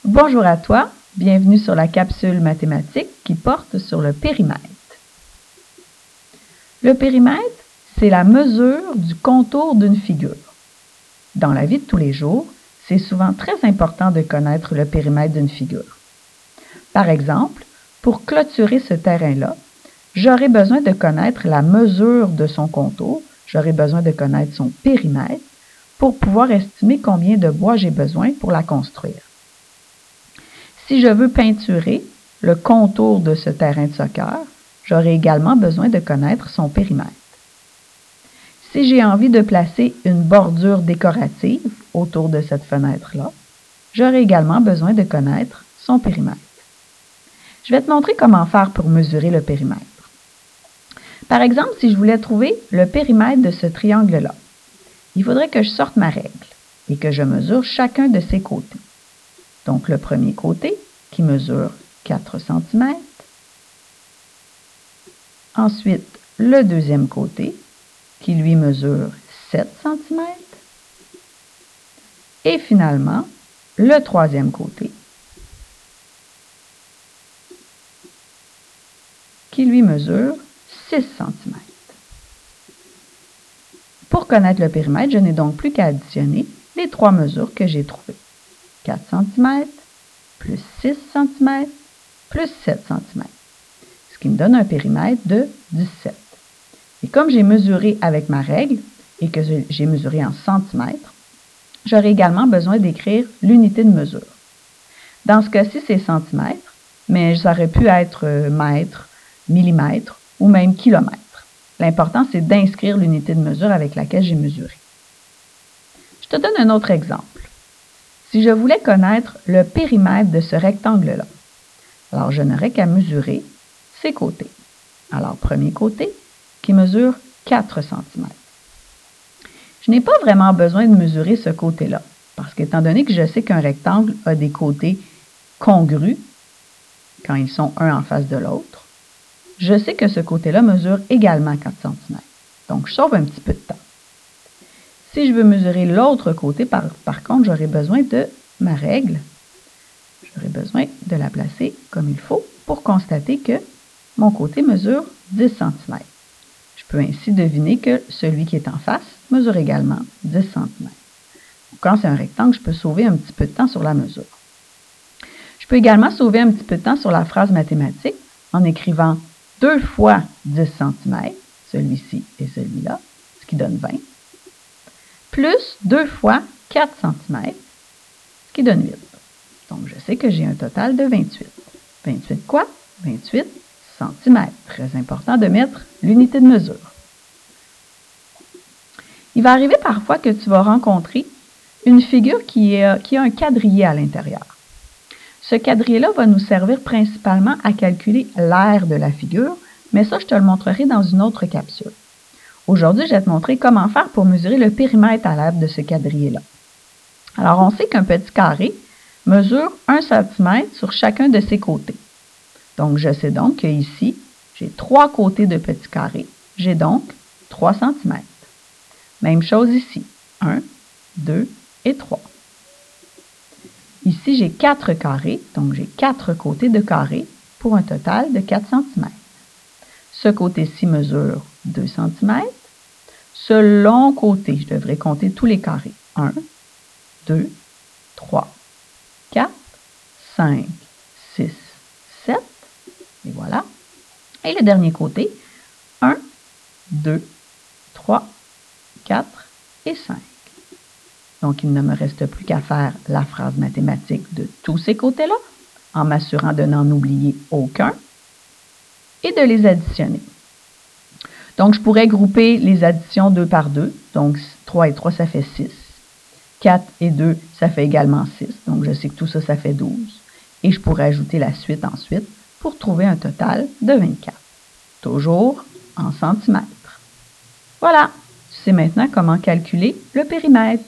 Bonjour à toi, bienvenue sur la capsule mathématique qui porte sur le périmètre. Le périmètre, c'est la mesure du contour d'une figure. Dans la vie de tous les jours, c'est souvent très important de connaître le périmètre d'une figure. Par exemple, pour clôturer ce terrain-là, j'aurai besoin de connaître la mesure de son contour, j'aurai besoin de connaître son périmètre pour pouvoir estimer combien de bois j'ai besoin pour la construire. Si je veux peinturer le contour de ce terrain de soccer, j'aurai également besoin de connaître son périmètre. Si j'ai envie de placer une bordure décorative autour de cette fenêtre-là, j'aurai également besoin de connaître son périmètre. Je vais te montrer comment faire pour mesurer le périmètre. Par exemple, si je voulais trouver le périmètre de ce triangle-là, il faudrait que je sorte ma règle et que je mesure chacun de ses côtés. Donc, le premier côté qui mesure 4 cm. Ensuite, le deuxième côté qui lui mesure 7 cm. Et finalement, le troisième côté qui lui mesure 6 cm. Pour connaître le périmètre, je n'ai donc plus qu'à additionner les trois mesures que j'ai trouvées. 4 cm, plus 6 cm, plus 7 cm. Ce qui me donne un périmètre de 17. Et comme j'ai mesuré avec ma règle et que j'ai mesuré en centimètres, j'aurai également besoin d'écrire l'unité de mesure. Dans ce cas-ci, c'est centimètres, mais ça aurait pu être mètres, millimètres ou même kilomètres. L'important, c'est d'inscrire l'unité de mesure avec laquelle j'ai mesuré. Je te donne un autre exemple. Si je voulais connaître le périmètre de ce rectangle-là, alors je n'aurais qu'à mesurer ses côtés. Alors, premier côté qui mesure 4 cm. Je n'ai pas vraiment besoin de mesurer ce côté-là, parce qu'étant donné que je sais qu'un rectangle a des côtés congrus, quand ils sont un en face de l'autre, je sais que ce côté-là mesure également 4 cm. Donc, je sauve un petit peu de temps. Si je veux mesurer l'autre côté, par contre, j'aurai besoin de ma règle. J'aurai besoin de la placer comme il faut pour constater que mon côté mesure 10 cm. Je peux ainsi deviner que celui qui est en face mesure également 10 cm. Quand c'est un rectangle, je peux sauver un petit peu de temps sur la mesure. Je peux également sauver un petit peu de temps sur la phrase mathématique en écrivant 2 fois 10 cm, celui-ci et celui-là, ce qui donne 20, plus 2 fois 4 cm, ce qui donne 8. Donc, je sais que j'ai un total de 28. 28 quoi? 28 cm. Très important de mettre l'unité de mesure. Il va arriver parfois que tu vas rencontrer une figure qui a un quadrillé à l'intérieur. Ce quadrillé-là va nous servir principalement à calculer l'aire de la figure, mais ça, je te le montrerai dans une autre capsule. Aujourd'hui, je vais te montrer comment faire pour mesurer le périmètre à l'aire de ce quadrillé-là. Alors, on sait qu'un petit carré mesure 1 cm sur chacun de ses côtés. Donc, je sais donc qu'ici, j'ai 3 côtés de petit carré. J'ai donc 3 cm. Même chose ici. 1, 2 et 3. Ici, j'ai 4 carrés, donc j'ai 4 côtés de carré pour un total de 4 cm. Ce côté-ci mesure 2 cm. Ce long côté, je devrais compter tous les carrés. 1, 2, 3, 4, 5, 6, 7. Et voilà. Et le dernier côté, 1, 2, 3, 4 et 5. Donc, il ne me reste plus qu'à faire la phrase mathématique de tous ces côtés-là, en m'assurant de n'en oublier aucun, et de les additionner. Donc, je pourrais grouper les additions 2 par 2. Donc, 3 et 3, ça fait 6. 4 et 2, ça fait également 6. Donc, je sais que tout ça, ça fait 12. Et je pourrais ajouter la suite ensuite pour trouver un total de 24. Toujours en centimètres. Voilà, tu sais maintenant comment calculer le périmètre.